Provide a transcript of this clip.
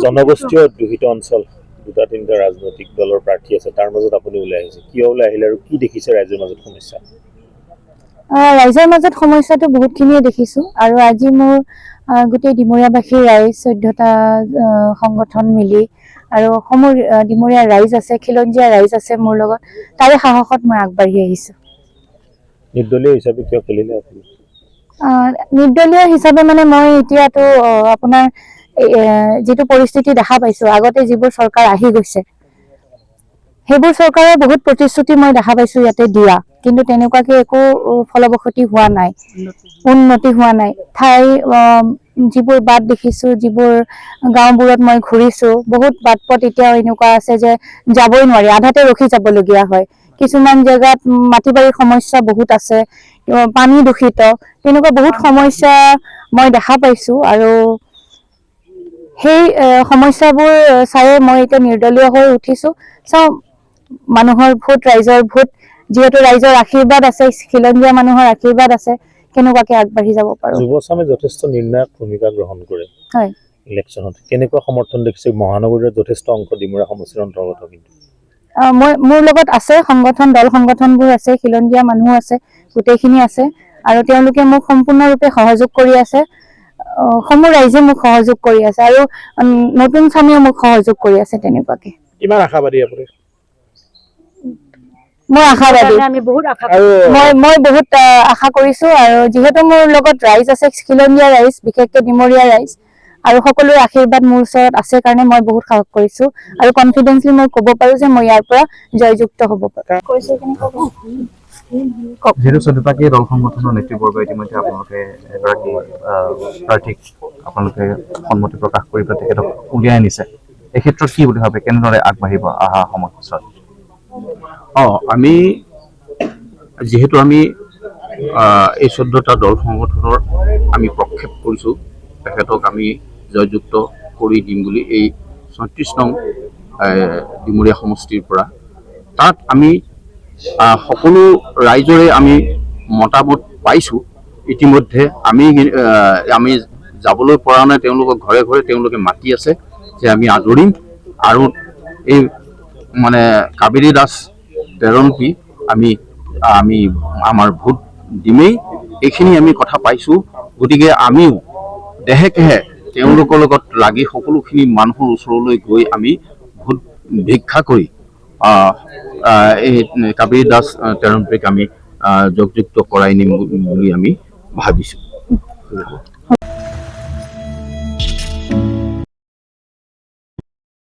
জনগোষ্ঠীয় দূষিত অঞ্চল দুটা তিনিটা ৰাজনৈতিক দলৰ প্ৰাৰ্থী আছে, তাৰ মাজত আপুনি ওলাই আহিছে, কিয় ওলাই আহিলে আৰু কি দেখিছে ৰাইজৰ মাজত সমস্যা? ৰাইজৰ মাজত সমস্যাটো বহুতখিনিয়ে দেখিছো আৰু আজি মোৰ গোটেই ডিমৰীয়াবাসী ৰাইজ 14টা সংগঠন মিলি আৰু অসমৰ ডিমৰীয়া ৰাইজ আছে, খিলঞ্জীয়া ৰাইজ আছে মোৰ লগত, তাৰে সাহসত মই আগবাঢ়ি আহিছো। নিৰ্দলীয় হিচাপে কিয় খেলিলে আপুনি? নিৰ্দলীয় হিচাপে মানে মই এতিয়াতো আপোনাৰ যিটো পৰিস্থিতি দেখা পাইছো, আগতে যিবোৰ চৰকাৰ আহি গৈছে সেইবোৰ চৰকাৰৰ বহুত প্ৰতিশ্ৰুতি মই দেখা পাইছো ইয়াতে দিয়া, কিন্তু তেনেকুৱাকে একো ফলবসতি হোৱা নাই, উন্নতি হোৱা নাই। ঠাই যিবোৰ বাট দেখিছো, যিবোৰ গাঁওবোৰত মই ঘূৰিছো, বহুত বাট পথ এতিয়াও এনেকুৱা আছে যে যাবই নোৱাৰি, আধাতে ৰখি যাবলগীয়া হয়। কিছুমান জেগাত মাটি বাৰীৰ সমস্যা বহুত আছে, পানী দূষিত, তেনেকুৱা বহুত সমস্যা মই দেখা পাইছো আৰু সেই সমস্যাবোৰ চাই মই এতিয়া নিৰ্দলীয় হৈ উঠিছো। চাওঁ, মানুহৰ ভোট, ৰাইজৰ ভোট, যিহেতু ৰাইজৰ আশীৰ্বাদ আছে, খিলঞ্জীয়া মানুহৰ আশীৰ্বাদ আছে, কেনেকুৱাকে আগবাঢ়ি যাব পাৰো। যুৱচামে যথেষ্ট নিৰ্ণায়ক ভূমিকা গ্ৰহণ কৰে হয় ইলেকশ্যনত, কেনেকুৱা সমৰ্থন দেখিছে? মহানগৰীৰ যথেষ্ট অংশ ডিমৰীয়া সমষ্টিৰ অন্তৰ্গত, কিন্তু মোৰ লগত আছে সংগঠন, দল সংগঠনবোৰ আছে, খিলঞ্জীয়া মানুহ আছে, গোটেইখিনি আছে আৰু তেওঁলোকে মোক সম্পূৰ্ণৰূপে সহযোগ কৰি আছে। সমূহ ৰাইজে মোক সহযোগ কৰি আছে আৰু নতুন চামেও মোক সহযোগ কৰি আছে। তেনেকুৱাকে কিমান আশাবাদী আপুনি? মই আশাবাদী, মই বহুত আশা কৰিছো আৰু যিহেতু মোৰ লগত ৰাইজ আছে, খিলঞ্জীয়া ৰাইজ, বিশেষকে ডিমৰীয়া ৰাইজ, আৰু সকলোৰে আশীৰ্বাদ মোৰ ওচৰত আছে কাৰণে মই বহুত সাহস কৰিছো আৰু কনফিডেন্টলি মই ক'ব পাৰো যে মই ইয়াৰ পৰা জয়যুক্ত হ'ব পাৰো। যিহেতু 14টাকে দল সংগঠনৰ নেতৃবৰ্গ ইতিমধ্যে আপোনালোকে এগৰাকী প্ৰাৰ্থীক আপোনালোকে সন্মতি প্ৰকাশ কৰি পেলাই তেখেতক উলিয়াই আনিছে, এই ক্ষেত্ৰত কি বুলি ভাবে, কেনেদৰে আগবাঢ়িব অহা সময়ছোৱাত? আমি যিহেতু এই 14টা দল সংগঠনৰ আমি প্ৰক্ষেপ কৰিছোঁ, তেখেতক আমি জয়যুক্ত কৰি দিম বুলি এই 34 নং ডিমৰীয়া সমষ্টিৰ পৰা। তাত আমি সকলো ৰাইজৰে আমি মতামত পাইছোঁ ইতিমধ্যে। আমি যাবলৈ পৰা নাই, তেওঁলোকক ঘৰে ঘৰে তেওঁলোকে মাতি আছে যে আমি আদৰিম আৰু এই মানে কাবেৰী দাস তেৰণপি আমি আমাৰ ভোট দিমেই, এইখিনি আমি কথা পাইছোঁ। গতিকে আমিও দেহে কেহে তেওঁলোকৰ লগত লাগি সকলোখিনি মানুহৰ ওচৰলৈ গৈ আমি ভোট ভিক্ষা কৰি এই কাবেৰী দাস তেৰণপিক আমি জয়যুক্ত কৰাই নিম বুলি আমি ভাবিছোঁ।